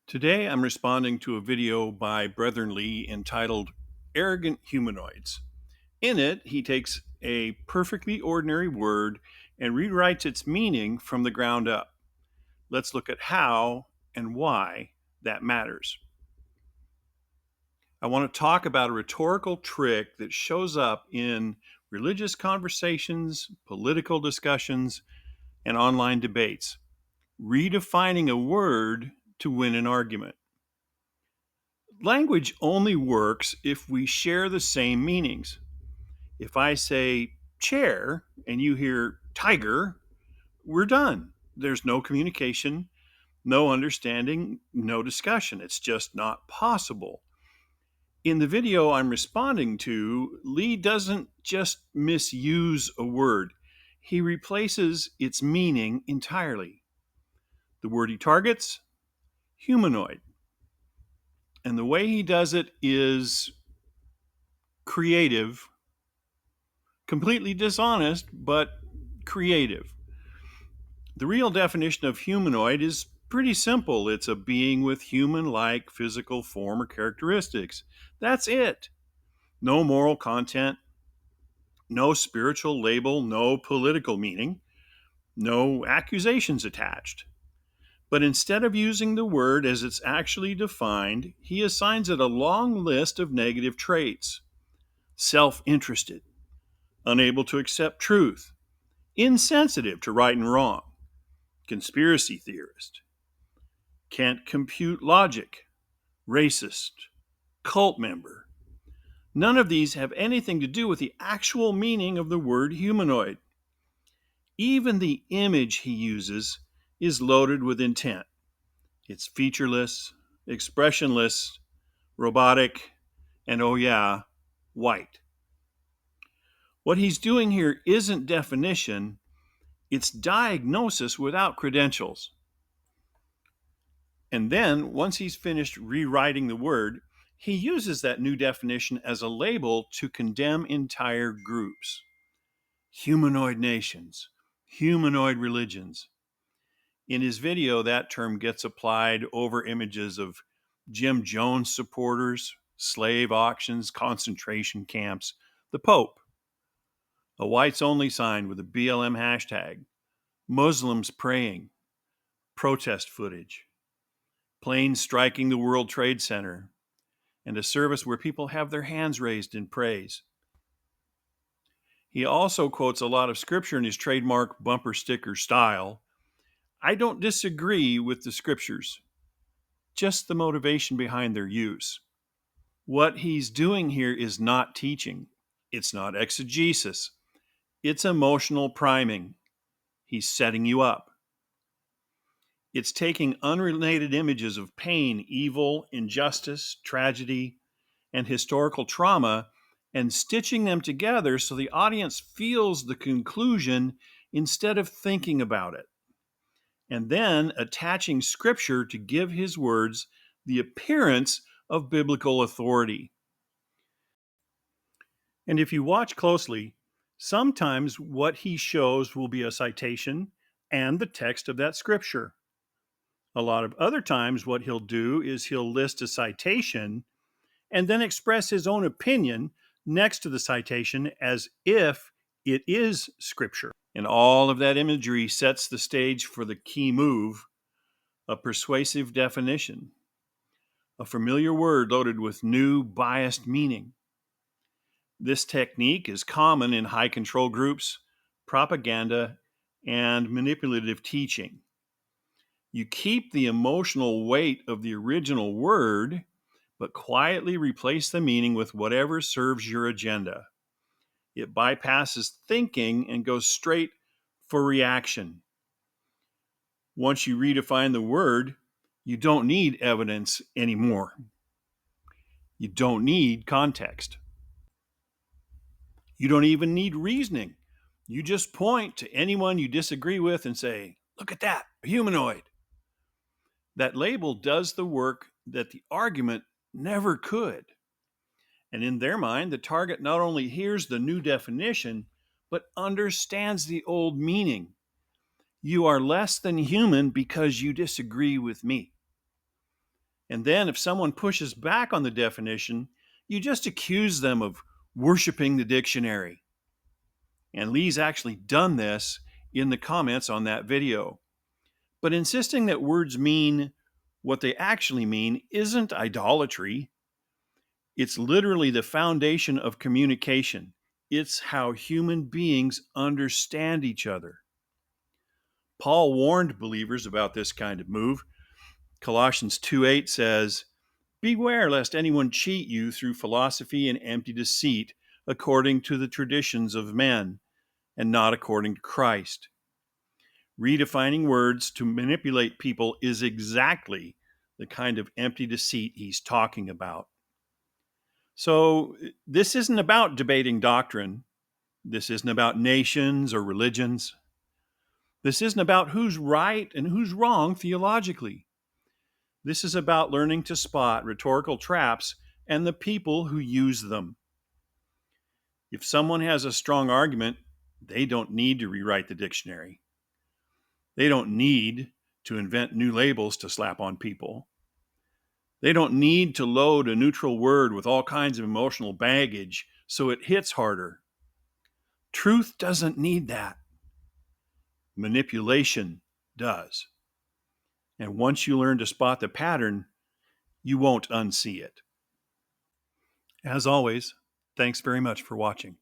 Today, I'm responding to a video by BretherenLee entitled Arrogant Humanoids. In it, he takes a perfectly ordinary word and rewrites its meaning from the ground up. Let's look at how and why that matters. I want to talk about a rhetorical trick that shows up in religious conversations, political discussions, and online debates. Redefining a word to win an argument. Language only works if we share the same meanings. If I say chair and you hear tiger, we're done. There's no communication, no understanding, no discussion. It's just not possible. In the video I'm responding to, Lee doesn't just misuse a word, he replaces its meaning entirely. The word he targets, humanoid. And the way he does it is creative, completely dishonest, but creative. The real definition of humanoid is pretty simple. It's a being with human-like physical form or characteristics. That's it. No moral content, no spiritual label, no political meaning, no accusations attached. But instead of using the word as it's actually defined, he assigns it a long list of negative traits. Self-interested, unable to accept truth, insensitive to right and wrong, conspiracy theorist, can't compute logic, racist, cult member. None of these have anything to do with the actual meaning of the word humanoid. Even the image he uses is loaded with intent. It's featureless, expressionless, robotic, and oh yeah, white. What he's doing here isn't definition, it's diagnosis without credentials. And then, once he's finished rewriting the word, he uses that new definition as a label to condemn entire groups. Humanoid nations, humanoid religions. In his video, that term gets applied over images of Jim Jones supporters, slave auctions, concentration camps, the Pope, a whites only sign with a BLM hashtag, Muslims praying, protest footage, planes striking the World Trade Center, and a service where people have their hands raised in praise. He also quotes a lot of scripture in his trademark bumper sticker style. I don't disagree with the scriptures, just the motivation behind their use. What he's doing here is not teaching. It's not exegesis. It's emotional priming. He's setting you up. It's taking unrelated images of pain, evil, injustice, tragedy, and historical trauma and stitching them together so the audience feels the conclusion instead of thinking about it. And then attaching scripture to give his words the appearance of biblical authority. And if you watch closely, sometimes what he shows will be a citation and the text of that scripture. A lot of other times, what he'll do is he'll list a citation and then express his own opinion next to the citation as if it is scripture. And all of that imagery sets the stage for the key move, a persuasive definition, a familiar word loaded with new biased meaning. This technique is common in high control groups, propaganda, and manipulative teaching. You keep the emotional weight of the original word, but quietly replace the meaning with whatever serves your agenda. It bypasses thinking and goes straight for reaction. Once you redefine the word, you don't need evidence anymore. You don't need context. You don't even need reasoning. You just point to anyone you disagree with and say, look at that, a humanoid. That label does the work that the argument never could. And in their mind, the target not only hears the new definition, but understands the old meaning. You are less than human because you disagree with me. And then if someone pushes back on the definition, you just accuse them of worshiping the dictionary. And Lee's actually done this in the comments on that video. But insisting that words mean what they actually mean isn't idolatry. It's literally the foundation of communication. It's how human beings understand each other. Paul warned believers about this kind of move. Colossians 2:8 says, "Beware lest anyone cheat you through philosophy and empty deceit, according to the traditions of men, and not according to Christ." Redefining words to manipulate people is exactly the kind of empty deceit he's talking about. So, this isn't about debating doctrine. This isn't about nations or religions. This isn't about who's right and who's wrong theologically. This is about learning to spot rhetorical traps and the people who use them. If someone has a strong argument, they don't need to rewrite the dictionary. They don't need to invent new labels to slap on people. They don't need to load a neutral word with all kinds of emotional baggage so it hits harder. Truth doesn't need that. Manipulation does. And once you learn to spot the pattern, you won't unsee it. As always, thanks very much for watching.